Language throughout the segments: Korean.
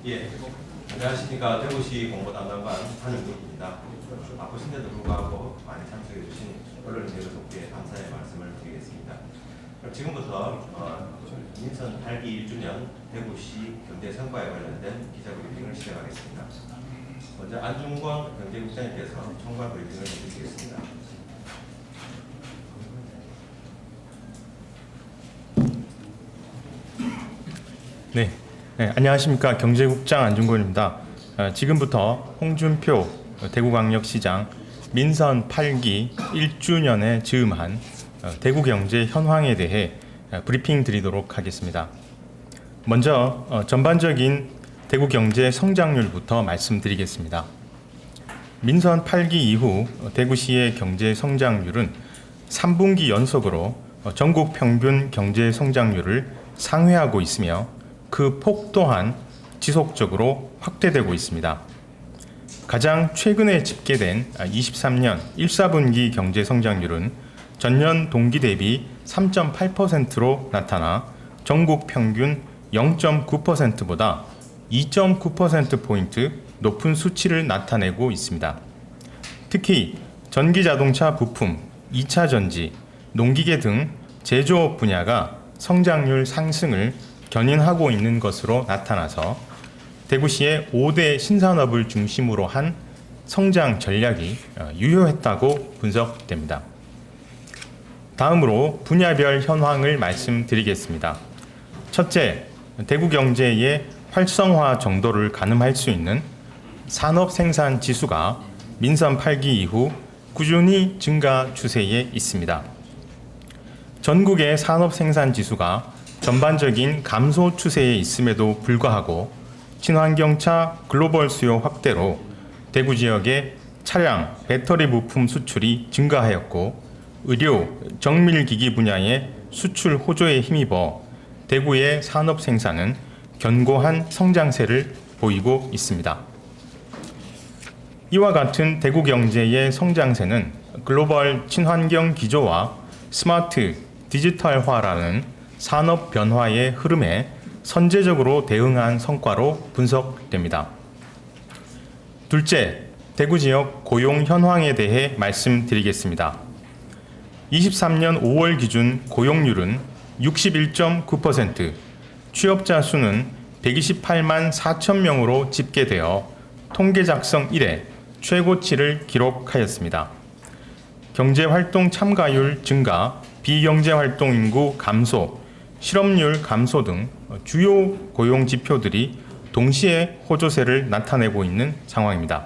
예, 안녕하십니까. 대구시 공보담당관 한영국입니다. 바쁘신데도 불구하고 많이 참석해 주신 언론인들을 돕기에 감사의 말씀을 드리겠습니다. 그럼 지금부터 민선 8기 1주년 대구시 경제 성과에 관련된 기자 브리핑을 시작하겠습니다. 먼저 안중권 경제국장님께서 총괄 브리핑을 해주시겠습니다. 네, 안녕하십니까. 경제국장 안중권입니다. 지금부터 홍준표 대구광역시장 민선 8기 1주년에 즈음한 대구경제 현황에 대해 브리핑 드리도록 하겠습니다. 먼저 전반적인 대구경제 성장률부터 말씀드리겠습니다. 민선 8기 이후 대구시의 경제 성장률은 3분기 연속으로 전국 평균 경제 성장률을 상회하고 있으며 그 폭 또한 지속적으로 확대되고 있습니다. 가장 최근에 집계된 23년 1, 4분기 경제 성장률은 전년 동기 대비 3.8%로 나타나 전국 평균 0.9%보다 2.9%포인트 높은 수치를 나타내고 있습니다. 특히 전기자동차 부품, 2차 전지, 농기계 등 제조업 분야가 성장률 상승을 견인하고 있는 것으로 나타나서 대구시의 5대 신산업을 중심으로 한 성장 전략이 유효했다고 분석됩니다. 다음으로 분야별 현황을 말씀드리겠습니다. 첫째, 대구 경제의 활성화 정도를 가늠할 수 있는 산업 생산 지수가 민선 8기 이후 꾸준히 증가 추세에 있습니다. 전국의 산업 생산 지수가 전반적인 감소 추세에 있음에도 불구하고 친환경차 글로벌 수요 확대로 대구 지역의 차량, 배터리 부품 수출이 증가하였고 의료, 정밀기기 분야의 수출 호조에 힘입어 대구의 산업 생산은 견고한 성장세를 보이고 있습니다. 이와 같은 대구 경제의 성장세는 글로벌 친환경 기조와 스마트 디지털화라는 산업 변화의 흐름에 선제적으로 대응한 성과로 분석됩니다. 둘째, 대구 지역 고용 현황에 대해 말씀드리겠습니다. 23년 5월 기준 고용률은 61.9%, 취업자 수는 128만 4천 명으로 집계되어 통계 작성 이래 최고치를 기록하였습니다. 경제활동 참가율 증가, 비경제활동 인구 감소, 실업률 감소 등 주요 고용 지표들이 동시에 호조세를 나타내고 있는 상황입니다.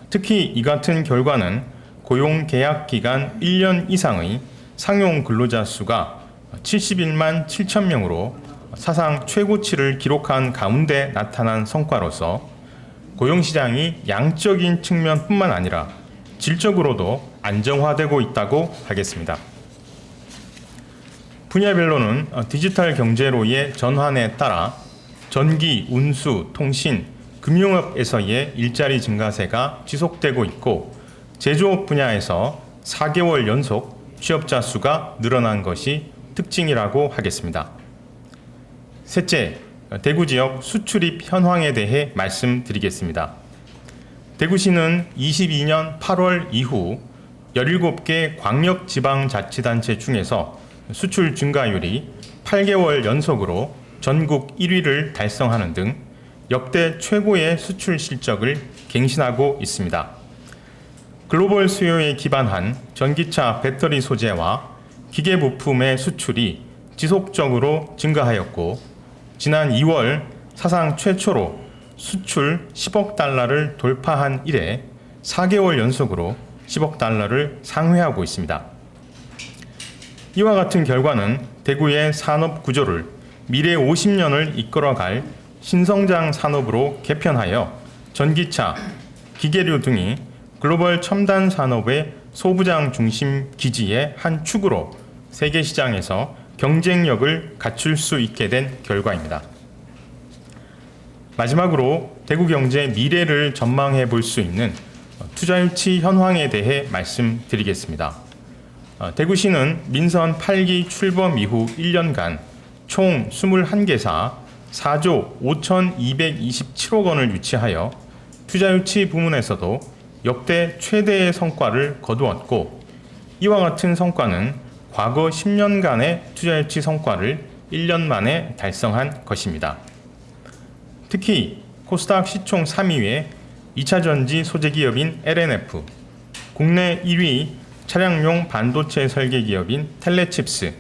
특히 이 같은 결과는 고용 계약 기간 1년 이상의 상용 근로자 수가 71만 7천 명으로 사상 최고치를 기록한 가운데 나타난 성과로서 고용시장이 양적인 측면뿐만 아니라 질적으로도 안정화되고 있다고 하겠습니다. 분야별로는 디지털 경제로의 전환에 따라 전기, 운수, 통신, 금융업에서의 일자리 증가세가 지속되고 있고 제조업 분야에서 4개월 연속 취업자 수가 늘어난 것이 특징이라고 하겠습니다. 셋째, 대구 지역 수출입 현황에 대해 말씀드리겠습니다. 대구시는 22년 8월 이후 17개 광역지방자치단체 중에서 수출 증가율이 8개월 연속으로 전국 1위를 달성하는 등 역대 최고의 수출 실적을 갱신하고 있습니다. 글로벌 수요에 기반한 전기차 배터리 소재와 기계 부품의 수출이 지속적으로 증가하였고 지난 2월 사상 최초로 수출 10억 달러를 돌파한 이래 4개월 연속으로 10억 달러를 상회하고 있습니다. 이와 같은 결과는 대구의 산업 구조를 미래 50년을 이끌어갈 신성장 산업으로 개편하여 전기차, 기계류 등이 글로벌 첨단 산업의 소부장 중심 기지의 한 축으로 세계 시장에서 경쟁력을 갖출 수 있게 된 결과입니다. 마지막으로 대구 경제 미래를 전망해 볼 수 있는 투자 유치 현황에 대해 말씀드리겠습니다. 대구시는 민선 8기 출범 이후 1년간 총 21개사 4조 5,227억 원을 유치하여 투자 유치 부문에서도 역대 최대의 성과를 거두었고, 이와 같은 성과는 과거 10년간의 투자 유치 성과를 1년 만에 달성한 것입니다. 특히 코스닥 시총 3위의 2차 전지 소재 기업인 LNF, 국내 1위 차량용 반도체 설계 기업인 텔레칩스,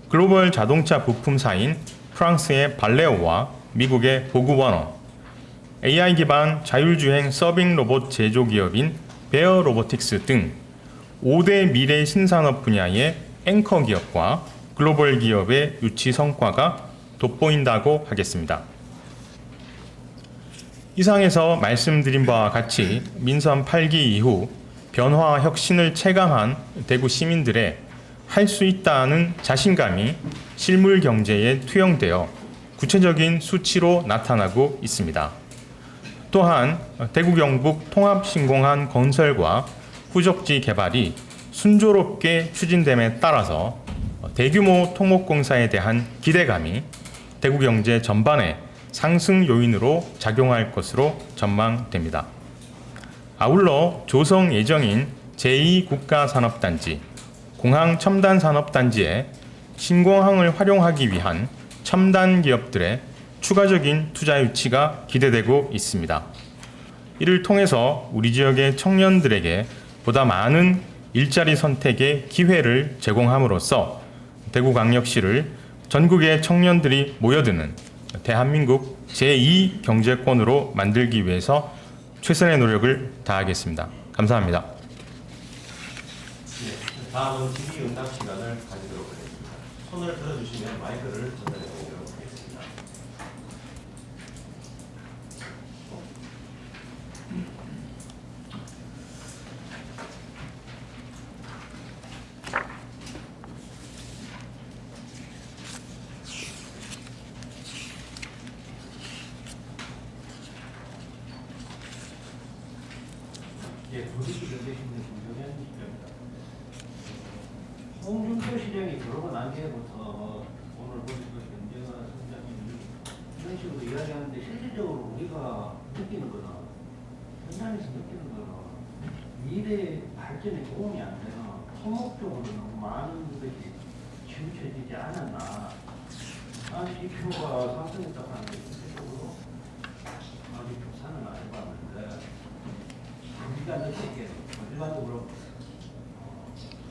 글로벌 자동차 부품사인 프랑스의 발레오와 미국의 보그워너, AI 기반 자율주행 서빙 로봇 제조 기업인 베어 로보틱스 등 5대 미래 신산업 분야의 앵커 기업과 글로벌 기업의 유치 성과가 돋보인다고 하겠습니다. 이상에서 말씀드린 바와 같이 민선 8기 이후 변화와 혁신을 체감한 대구 시민들의 할 수 있다는 자신감이 실물 경제에 투영되어 구체적인 수치로 나타나고 있습니다. 또한 대구 경북 통합신공항 건설과 후적지 개발이 순조롭게 추진됨에 따라서 대규모 토목공사에 대한 기대감이 대구 경제 전반에 상승 요인으로 작용할 것으로 전망됩니다. 아울러 조성 예정인 제2국가산업단지, 공항첨단산업단지에 신공항을 활용하기 위한 첨단 기업들의 추가적인 투자 유치가 기대되고 있습니다. 이를 통해서 우리 지역의 청년들에게 보다 많은 일자리 선택의 기회를 제공함으로써 대구광역시를 전국의 청년들이 모여드는 대한민국 제2 경제권으로 만들기 위해서 최선의 노력을 다하겠습니다. 감사합니다. 네, 다음은 질의응답 시간을 가지도록 하겠습니다. 손을 들어주시면 마이크를 전달해 드리도록 하겠습니다. 예, 도시시 경제신문 김종현 시장입니다. 홍준표 시장이 들어오고 난 뒤에부터 오늘 보시고 경제가 성장이 이런 식으로 이야기하는데 실질적으로 우리가 느끼는 거는 현장에서 느끼는 거는 미래 발전에 도움이 안 되는 토목적으로 너무 많은 것이 치우쳐지지 않았나. 아직 이 표가 상승했다고 하는데 실질적으로 아직 조사는 안 해봤는데 우리가 느끼기에 일반적으로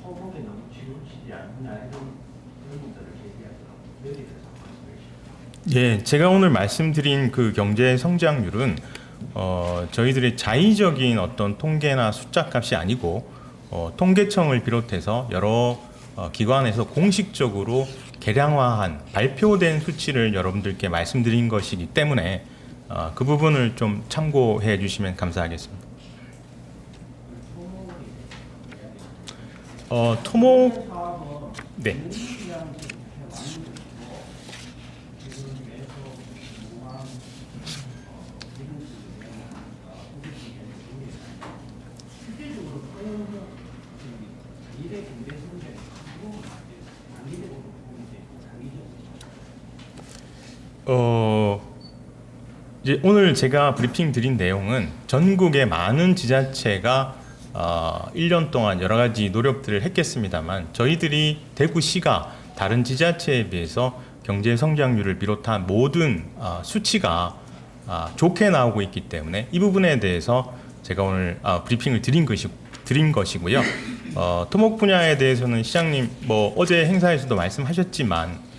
토목에 너무 치우치지 않느냐 이런 문제를 제기하더라고요. 여기에 대해서 말씀해 주시죠. 예, 제가 오늘 말씀드린 그 경제 성장률은 저희들의 자의적인 어떤 통계나 숫자값이 아니고 통계청을 비롯해서 여러 기관에서 공식적으로 계량화한 발표된 수치를 여러분들께 말씀드린 것이기 때문에 그 부분을 좀 참고해 주시면 감사하겠습니다. 토목 네. 이제 오늘 제가 브리핑 드린 내용은 전국의 많은 지자체가 1년 동안 여러 가지 노력들을 했겠습니다만 저희들이 대구시가 다른 지자체에 비해서 경제 성장률을 비롯한 모든 수치가 좋게 나오고 있기 때문에 이 부분에 대해서 제가 오늘 브리핑을 드린 것이고요. 토목 분야에 대해서는 시장님 어제 행사에서도 말씀하셨지만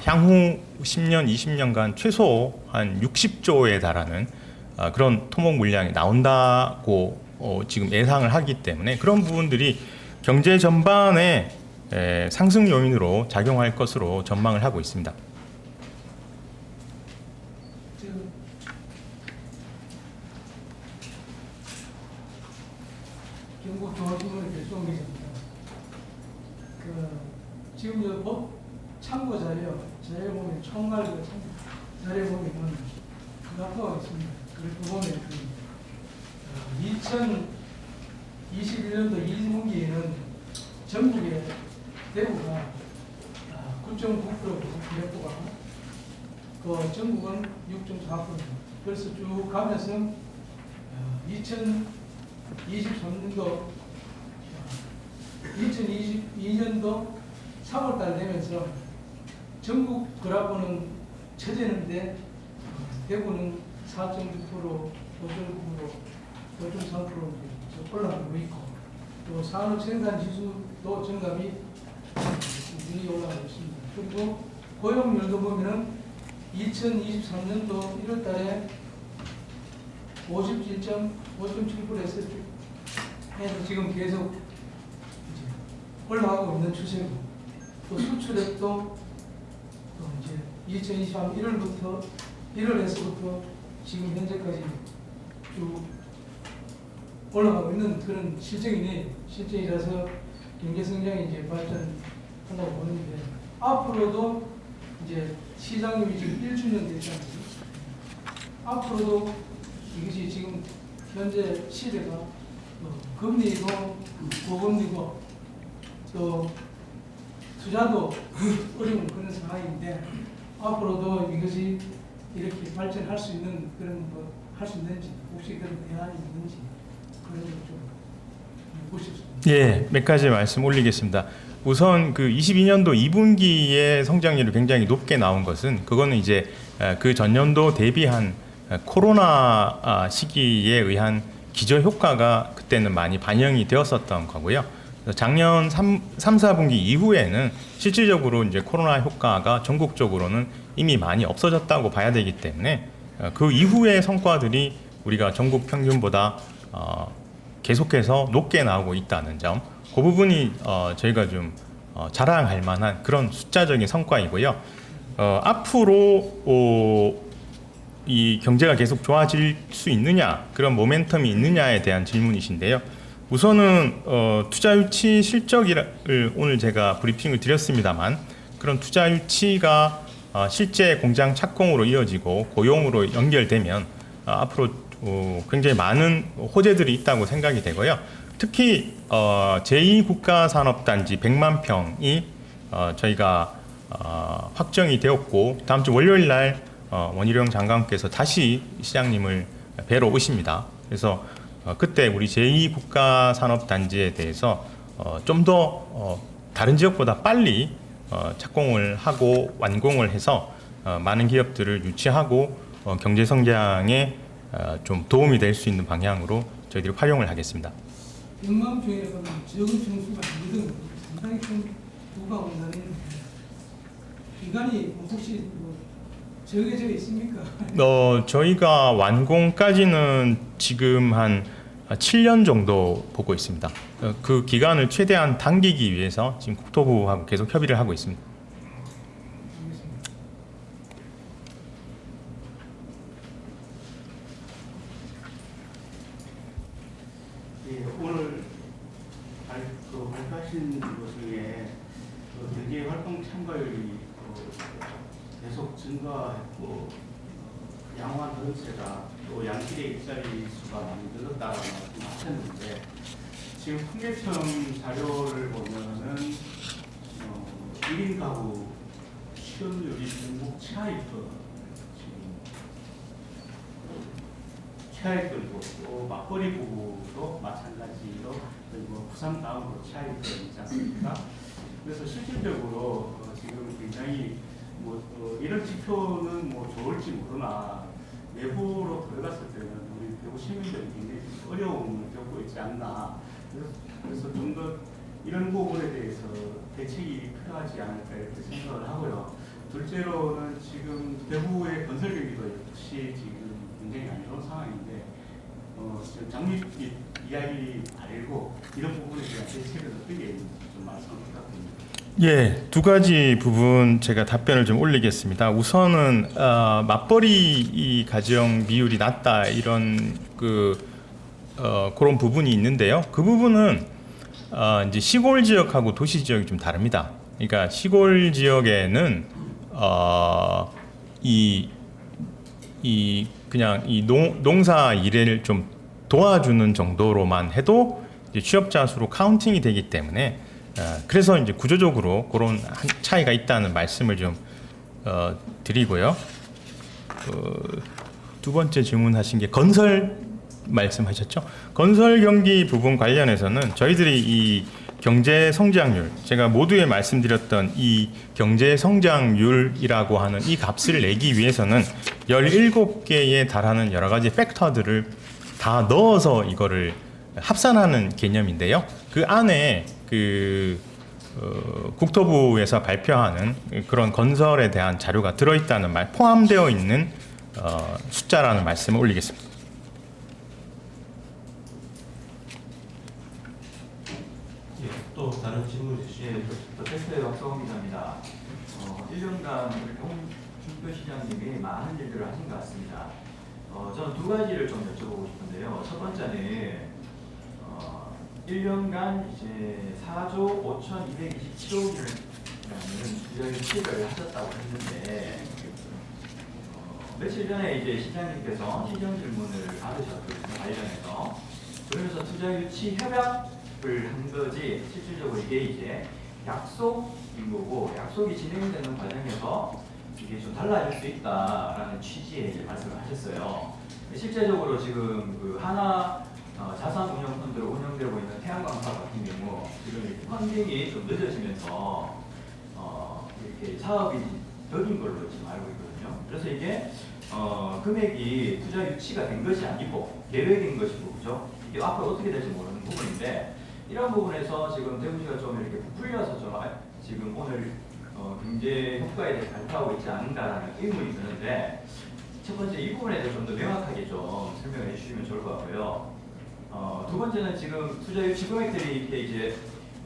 향후 10년, 20년간 최소 한 60조에 달하는 그런 토목 물량이 나온다고 지금 예상을 하기 때문에 그런 부분들이 경제 전반에 상승 요인으로 작용할 것으로 전망을 하고 있습니다. 경북 중앙신문의 배수홍 기자입니다. 지금 법 참고 자료에 보면 총괄 자료에 보면은 그렇다고 있습니다. 그리고 보면 2021년도 2분기에는 전국의 대구가 9.9% 기록도가 그 전국은 6.4%. 그래서 쭉 가면서 2023년도 2022년도 3월달 되면서 전국 그래프는 처지는데 대구는 4.9%, 5.9%, 5.3% 올라가고 있고 또 산업 생산 지수도 증감이 꾸준히 올라가고 있습니다. 그리고 고용률도 보면은 2023년도 1월달에 57.5.7%에서 해서 지금 계속 이제 올라가고 있는 추세고 또 수출액도 또 이제 2023 1월에서부터 지금 현재까지 쭉 올라가고 있는 그런 실정이라서 경제 성장이 이제 발전한다고 보는데 앞으로도 이제 시장님이 지금 1주년 됐잖아요. 앞으로도 이것이 지금 현재 시대가 금리도 고금리고 또 투자도 어려운 그런 상황인데 앞으로도 이것이 이렇게 발전할 수 있는 그런 할 수 있는지 혹시 그런 대안이 있는지 그런 걸좀 묻고 싶습니다. 예, 몇 가지 말씀 올리겠습니다. 우선 그 22년도 2분기의 성장률이 굉장히 높게 나온 것은 그거는 이제 그 전년도 대비한 코로나 시기에 의한 기저 효과가 그때는 많이 반영이 되었었던 거고요. 작년 3, 4분기 이후에는 실질적으로 이제 코로나 효과가 전국적으로는 이미 많이 없어졌다고 봐야 되기 때문에 그 이후의 성과들이 우리가 전국 평균보다 계속해서 높게 나오고 있다는 점, 그 부분이 저희가 좀 자랑할 만한 그런 숫자적인 성과이고요. 앞으로 이 경제가 계속 좋아질 수 있느냐, 그런 모멘텀이 있느냐에 대한 질문이신데요. 우선은 투자 유치 실적을 오늘 제가 브리핑을 드렸습니다만 그런 투자 유치가 실제 공장 착공으로 이어지고 고용으로 연결되면 앞으로 굉장히 많은 호재들이 있다고 생각이 되고요. 특히 제2국가산업단지 100만 평이 저희가 확정이 되었고 다음 주 월요일 날 원희룡 장관께서 다시 시장님을 뵈러 오십니다. 그래서 그때 우리 제2국가산업단지에 대해서 좀 더 다른 지역보다 빨리 착공을 하고 완공을 해서 많은 기업들을 유치하고 경제 성장에 좀 도움이 될 수 있는 방향으로 저희들이 활용을 하겠습니다. 100만 평이라고 하면 적은 평수가 아니거든요. 상당히 큰 부가 온다는 기간이 혹시 정해져 있습니까? 저희가 완공까지는 지금 한 7년 정도 보고 있습니다. 그 기간을 최대한 당기기 위해서 지금 국토부하고 계속 협의를 하고 있습니다. 예, 오늘 발표하신 것 중에 경제 활동 참가율이 계속 증가했고 양호한 전체가 또 양질의 일자리 수가 많이 늘었다고 말씀하셨는데 지금 통계청 자료를 보면은 1인 가구 취업률이 전국 최하위권 지금 최하위권이고 또 맞벌이 부부도 마찬가지로 그리고 부산 다음으로 최하위권이지 않습니까? 그래서 실질적으로 지금 굉장히 이런 지표는 좋을지 모르나 내부로 들어갔을 때는 우리 대구 시민들이 굉장히 어려움을 겪고 있지 않나. 그래서 좀 더 이런 부분에 대해서 대책이 필요하지 않을까 이렇게 생각을 하고요. 둘째로는 지금 대구의 건설 경기도 역시 지금 굉장히 안 좋은 상황인데 지금 장밋빛 이야기 말고 이런 부분에 대한 대책을 어떻게 있는지 좀 말씀을 부탁드립니다. 예, 두 가지 부분 제가 답변을 좀 올리겠습니다. 우선은 맞벌이 이 가정 비율이 낮다 이런 그런 부분이 있는데요. 그 부분은 이제 시골 지역하고 도시 지역이 좀 다릅니다. 그러니까 시골 지역에는 그냥 이 농사 일을 좀 도와주는 정도로만 해도 이제 취업자 수로 카운팅이 되기 때문에 그래서 이제 구조적으로 그런 차이가 있다는 말씀을 좀 드리고요. 두 번째 질문하신 게 건설 말씀하셨죠? 건설 경기 부분 관련해서는 저희들이 이 경제 성장률, 제가 모두에 말씀드렸던 이 경제 성장률이라고 하는 이 값을 내기 위해서는 17개에 달하는 여러 가지 팩터들을 다 넣어서 이거를 합산하는 개념인데요. 그 안에 국토부에서 발표하는 그런 건설에 대한 자료가 들어있다는 말, 포함되어 있는 숫자라는 말씀을 올리겠습니다. 예, 또 다른 질문 예, 주시면 텍스트의 박성호 기자입니다. 1년간 우리 홍준표 시장님이 많은 일들을 하신 것 같습니다. 저는 두 가지를 좀 여쭤보고 싶은데요. 첫 번째는 1년간 이제 4조 5,227억 원이라는 투자를 하셨다고 했는데 며칠 전에 이제 시장님께서 시정 질문을 받으셨거든요. 관련해서 그러면서 투자 유치 협약을 한 거지 실질적으로 이게 이제 약속인 거고 약속이 진행되는 과정에서 이게 좀 달라질 수 있다라는 취지의 이제 말씀을 하셨어요. 실제적으로 지금 그 하나 자산운용펀드로 운영되고 있는 태양광 사업 같은 경우 지금 이렇게 펀딩이 좀 늦어지면서 이렇게 사업이 더딘 걸로 지금 알고 있거든요. 그래서 이게 금액이 투자 유치가 된 것이 아니고 계획인 것이고 그죠? 이게 앞으로 어떻게 될지 모르는 부분인데 이런 부분에서 지금 대구시가 좀 이렇게 부풀려서 좀 지금 오늘 경제 효과에 대해 발표하고 있지 않은가라는 의문이 드는데 첫 번째 이 부분에 대해서 좀 더 명확하게 좀 설명해 주시면 좋을 것 같고요. 두 번째는 지금 투자 유치 금액들이 이렇게 이제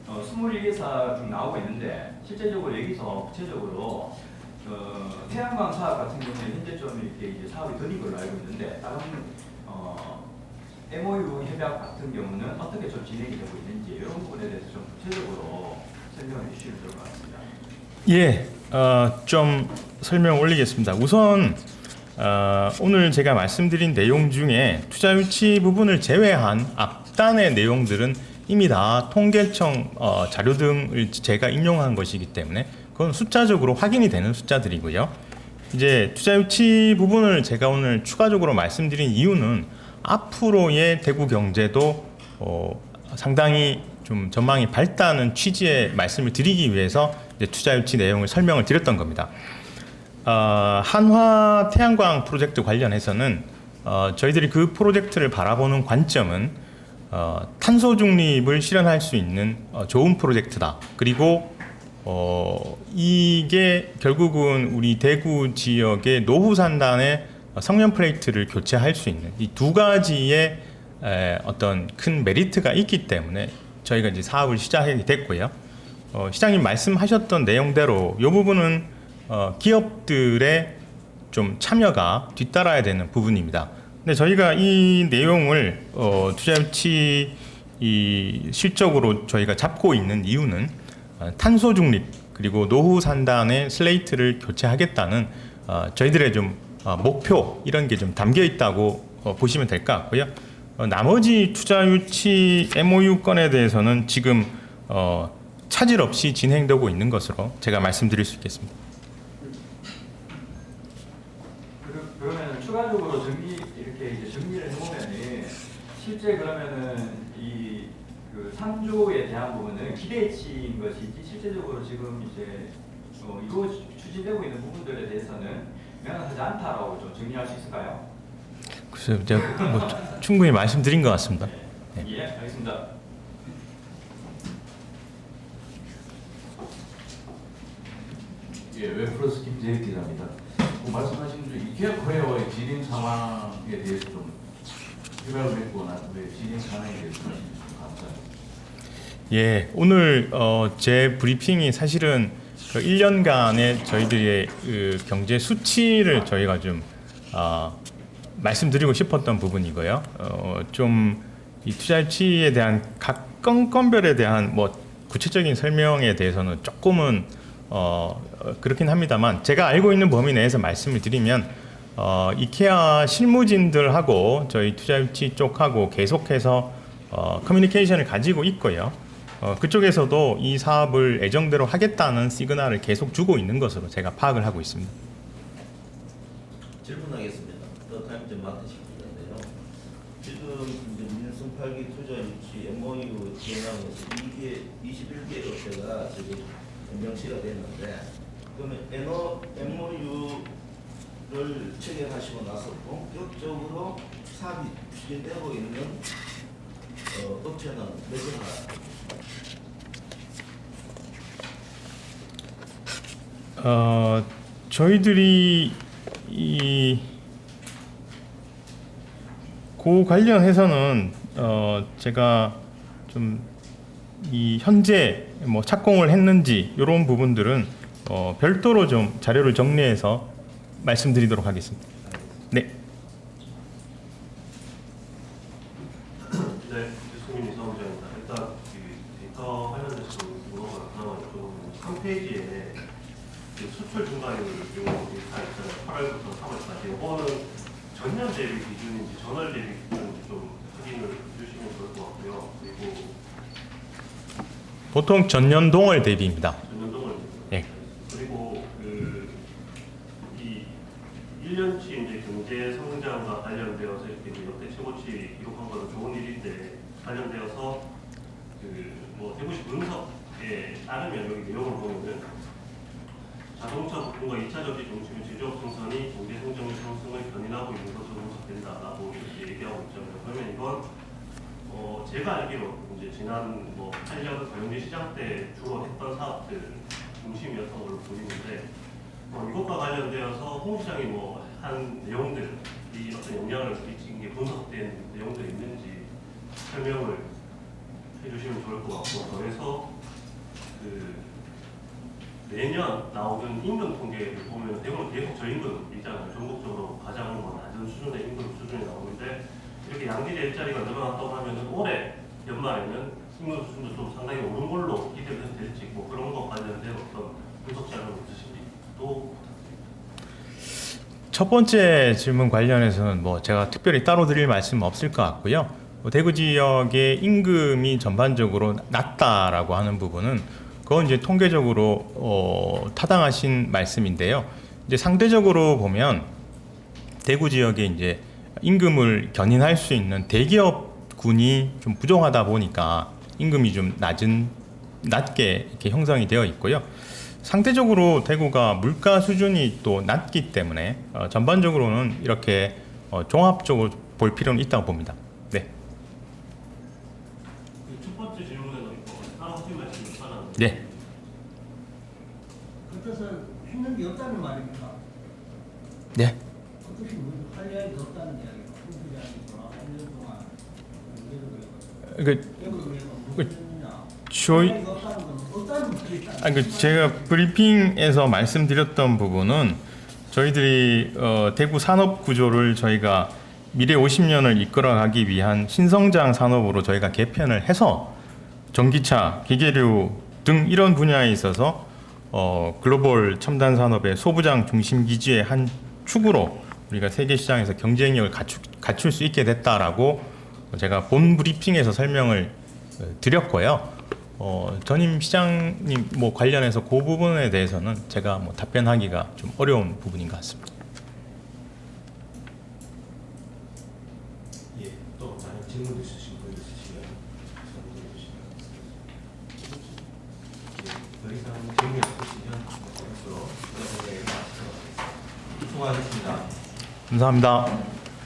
21개사 중 나오고 있는데 실제적으로 여기서 구체적으로 태양광 사업 같은 경우는 현재 좀 이렇게 이제 사업이 더딘 걸로 알고 있는데 다른 MOU 협약 같은 경우는 어떻게 좀 진행이 되고 있는지 이런 부분에 대해서 좀 구체적으로 설명해 주시면 좋을 것 같습니다. 예, 좀 설명 올리겠습니다. 우선 오늘 제가 말씀드린 내용 중에 투자 유치 부분을 제외한 앞단의 내용들은 이미 다 통계청 자료 등을 제가 인용한 것이기 때문에 그건 숫자적으로 확인이 되는 숫자들이고요. 이제 투자 유치 부분을 제가 오늘 추가적으로 말씀드린 이유는 앞으로의 대구 경제도 상당히 좀 전망이 밝다는 취지의 말씀을 드리기 위해서 이제 투자 유치 내용을 설명을 드렸던 겁니다. 한화 태양광 프로젝트 관련해서는 저희들이 그 프로젝트를 바라보는 관점은 탄소 중립을 실현할 수 있는 좋은 프로젝트다. 그리고 이게 결국은 우리 대구 지역의 노후 산단의 성면 플레이트를 교체할 수 있는 이 두 가지의 어떤 큰 메리트가 있기 때문에 저희가 이제 사업을 시작하게 됐고요. 시장님 말씀하셨던 내용대로 이 부분은 기업들의 좀 참여가 뒤따라야 되는 부분입니다. 근데 저희가 이 내용을 투자 유치 이 실적으로 저희가 잡고 있는 이유는 탄소 중립 그리고 노후 산단의 슬레이트를 교체하겠다는 저희들의 좀 목표 이런 게 좀 담겨 있다고 보시면 될 것 같고요. 나머지 투자 유치 MOU 건에 대해서는 지금 차질 없이 진행되고 있는 것으로 제가 말씀드릴 수 있겠습니다. 그러면 추가적으로 이렇게 이제 정리를 해보면은 실제 그러면은 그 3조에 대한 부분은 기대치인 것이지 실제적으로 지금 이제 이거 추진되고 있는 부분들에 대해서는 명확하지 않다라고 좀 정리할 수 있을까요? 글쎄요, 제가 뭐 충분히 말씀드린 것 같습니다. 네. 예, 알겠습니다. 예, 웹플러스 김재익 기자입니다. 말씀하신 중 이케아 코리아와의 진행 상황에 대해서 좀 협약을 맺고 난 후에 진행 상황에 대해서 말씀 주시면 감사합니다. 예, 오늘 제 브리핑이 사실은 그 1년간의 저희들의 그 경제 수치를 저희가 좀 말씀드리고 싶었던 부분이고요. 좀 이 투자 유치에 대한 각 건건별에 대한 뭐 구체적인 설명에 대해서는 조금은 그렇긴 합니다만 제가 알고 있는 범위 내에서 말씀을 드리면 이케아 실무진들하고 저희 투자 유치 쪽하고 계속해서 커뮤니케이션을 가지고 있고요. 그쪽에서도 이 사업을 애정대로 하겠다는 시그널을 계속 주고 있는 것으로 제가 파악을 하고 있습니다. 질문하겠습니다. 더 타임 좀 맡으실 건데요. 지금 이제 민성 8기 투자 유치 MOU 진행하면서 이게 21개 업체가 지금 명시가 됐는데, 그러면 MOU를 체결하시고 나서 본격적으로 사업이 추진되고 있는 업체는 몇 개나? 저희들이 그 관련해서는 제가 좀 이 현재 뭐 착공을 했는지 이런 부분들은 별도로 좀 자료를 정리해서 말씀드리도록 하겠습니다. 네. 네, 수민 이사무장입니다. 일단 데이터 관련돼서 물어보면 그나마 좀 3페이지에 수출 중간율 요 데이터 있잖아요. 8월부터 3월까지. 이거는 전년 대비 기준인지 전월 대비 기준인지 좀 확인을 해주시면 좋을 것 같고요. 그리고 보통 전년동월 대비입니다. 전년동을 예. 그리고 이 1년치 이제 경제 성장과 관련되어서 이렇게 역대 최고치 기록한 것은 좋은 일인데, 관련되어서 뭐 대구시 분석에 따르면 여기 내용을 보면은 자동차 부품과 2차 전지 중심의 제조업 생산이 경제 성장률 상승을 견인하고 있는 것으로 분석된다라고 이렇게 얘기하고 있잖아요. 그러면 이건 제가 알기로 이제 지난 뭐 8년 고용지 시장 때 주로 했던 사업들 중심이었던 걸로 보이는데, 이것과 관련되어서 홍 시장이 뭐 한 내용들, 이 어떤 영향을 미친 게 분석된 내용들이 있는지 설명을 해주시면 좋을 것 같고, 더해서 매년 나오는 임금 통계를 보면 대부분 계속 저임금이잖아요. 전국적으로 가장 뭐 낮은 수준의 임금 수준이 나오는데, 이렇게 양질의 일자리가 늘어났다고 하면은 올해 연말에는 임금 수준도 좀 상당히 오른 걸로 기대를 해도 될지, 뭐 그런 것 관련된 어떤 분석 자료가 있으신지 또 첫 번째 질문 관련해서는 뭐 제가 특별히 따로 드릴 말씀은 없을 것 같고요. 대구 지역의 임금이 전반적으로 낮다라고 하는 부분은 그건 이제 통계적으로 타당하신 말씀인데요. 이제 상대적으로 보면 대구 지역에 이제 임금을 견인할 수 있는 대기업군이 좀 부족하다 보니까 임금이 좀 낮게 이렇게 형성이 되어 있고요. 상대적으로 대구가 물가 수준이 또 낮기 때문에 전반적으로는 이렇게 종합적으로 볼 필요는 있다고 봅니다. 네. 첫 번째 질문에는 따로 하신 말씀이 있잖아요. 네. 그 뜻은 했는 게 없다는 말입니까? 네. 그 뜻이 뭐죠? 관리할 게 없다는 이야기가 홍수장이 8년 동안 저희 제가 브리핑에서 말씀드렸던 부분은 저희들이 대구 산업 구조를 저희가 미래 50년을 이끌어가기 위한 신성장 산업으로 저희가 개편을 해서 전기차, 기계류 등 이런 분야에 있어서 글로벌 첨단 산업의 소부장 중심 기지의 한 축으로 우리가 세계 시장에서 경쟁력을 갖출 수 있게 됐다라고 제가 본 브리핑에서 설명을 드렸고요. 전임 시장님 뭐 관련해서 그 부분에 대해서는 제가 뭐 답변하기가 좀 어려운 부분인 것 같습니다. 예, 또 다른 질문 있으신 분 있으시면 더 이상 질문이 없으시면 이것으로 수고하셨습니다. 감사합니다.